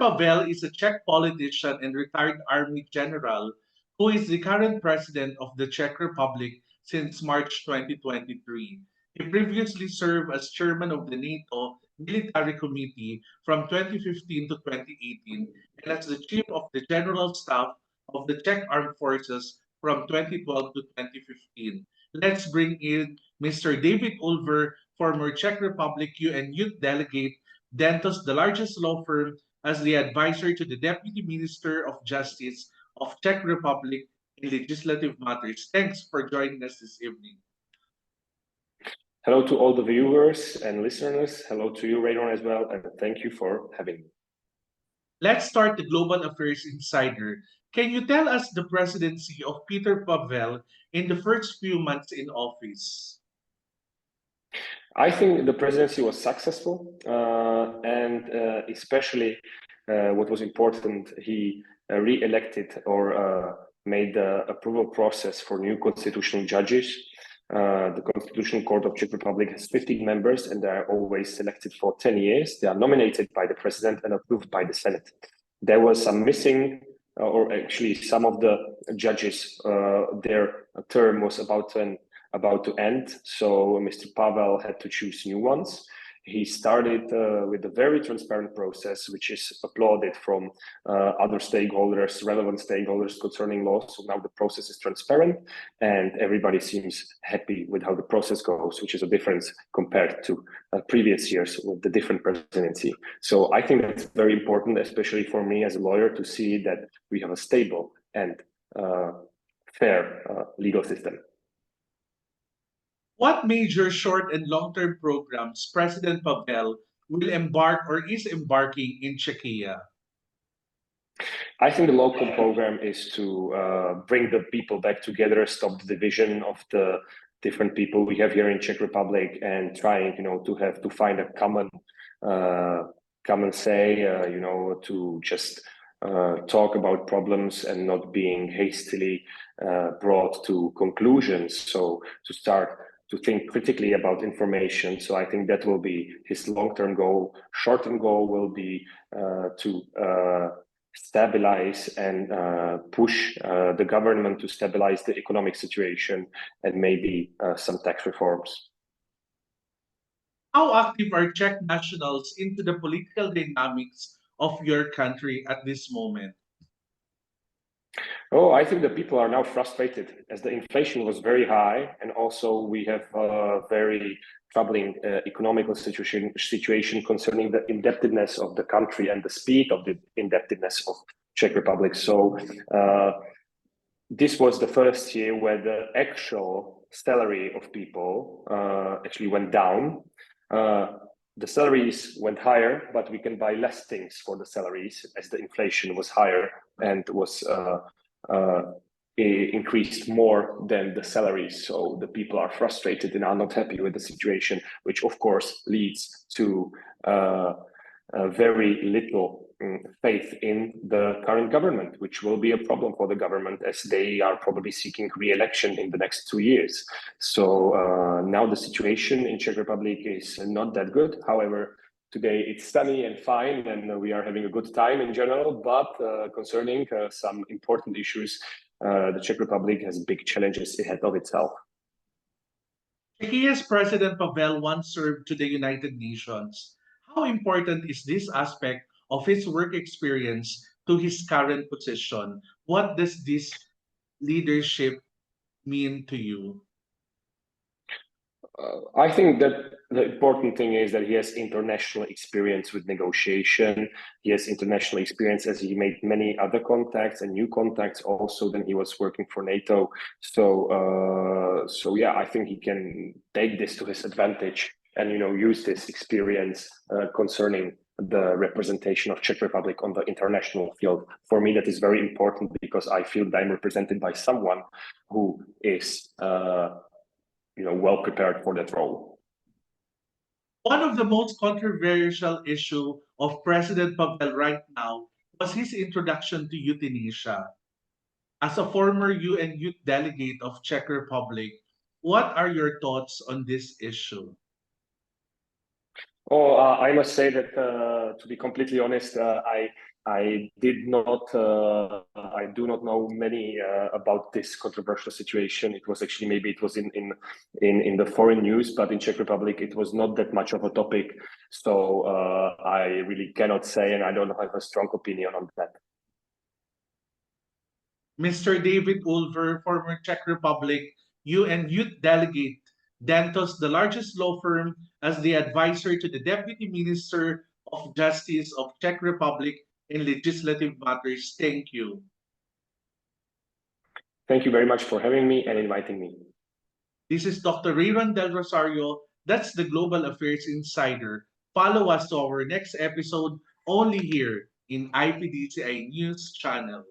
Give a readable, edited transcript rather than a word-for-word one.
Pavel is a Czech politician and retired army general who is the current president of the Czech Republic since March 2023. He previously served as chairman of the NATO Military Committee from 2015 to 2018 and as the chief of the General Staff of the Czech Armed Forces from 2012 to 2015. Let's bring in Mr. David Ulver, former Czech Republic UN Youth Delegate, Dentos, the largest law firm, as the advisor to the Deputy Minister of Justice of Czech Republic in legislative matters. Thanks for joining us this evening. Hello to all the viewers and listeners. Hello to you, Radon, as well, and thank you for having me. Let's start the Global Affairs Insider. Can you tell us the presidency of Peter Pavel in the first few months in office? I think the presidency was successful, and especially what was important, he re-elected or made the approval process for new constitutional judges. The Constitutional Court of Czech Republic has 15 members, and they are always selected for 10 years. They are nominated by the president and approved by the Senate. There was some missing, or actually some of the judges, their term was about to end, so Mr. Pavel had to choose new ones. He started with a very transparent process, which is applauded from other stakeholders, relevant stakeholders concerning laws. So now the process is transparent and everybody seems happy with how the process goes, which is a difference compared to previous years with the different presidency. So I think that's very important, especially for me as a lawyer, to see that we have a stable and fair legal system. What major short and long-term programs President Pavel will embark or is embarking in Czechia? I think the local program is to bring the people back together, stop the division of the different people we have here in Czech Republic, and trying, to find a common say, to just talk about problems and not being hastily brought to conclusions. So to start to think critically about information. So I think that will be his long-term goal. Short-term goal will be to stabilize and push the government to stabilize the economic situation and maybe some tax reforms. How active are Czech nationals into the political dynamics of your country at this moment? Oh, I think the people are now frustrated as the inflation was very high, and also we have a very troubling economical situation concerning the indebtedness of the country and the speed of the indebtedness of Czech Republic. So this was the first year where the actual salary of people actually went down. The salaries went higher, but we can buy less things for the salaries as the inflation was higher and was increased more than the salaries. So the people are frustrated and are not happy with the situation, which of course leads to very little faith in the current government, which will be a problem for the government as they are probably seeking re-election in the next 2 years. So now the situation in Czech Republic is not that good. However, today it's sunny and fine, and we are having a good time in general, but concerning some important issues, the Czech Republic has big challenges ahead of itself. Czechia's President Pavel once served to the United Nations. How important is this aspect of his work experience to his current position? What does this leadership mean to you? I think that the important thing is that he has international experience with negotiation. He has international experience as he made many other contacts and new contacts also when he was working for NATO. So yeah, I think he can take this to his advantage and use this experience concerning the representation of Czech Republic on the international field. For me, that is very important because I feel that I'm represented by someone who is well prepared for that role. One of the most controversial issues of President Pavel right now was his introduction to euthanasia. As a former UN Youth Delegate of Czech Republic, what are your thoughts on this issue? Oh, I must say that, to be completely honest, I did not, I do not know many about this controversial situation. It was actually, maybe it was in the foreign news, but in Czech Republic it was not that much of a topic. So I really cannot say, and I don't have a strong opinion on that. Mr. David Ulver, former Czech Republic UN Youth Delegate, Dentos, the largest law firm, as the advisor to the Deputy Minister of Justice of Czech Republic in legislative matters. Thank you. Thank you very much for having me and inviting me. This is Dr. Rayron Del Rosario. That's the Global Affairs Insider. Follow us to our next episode only here in IPDCI News Channel.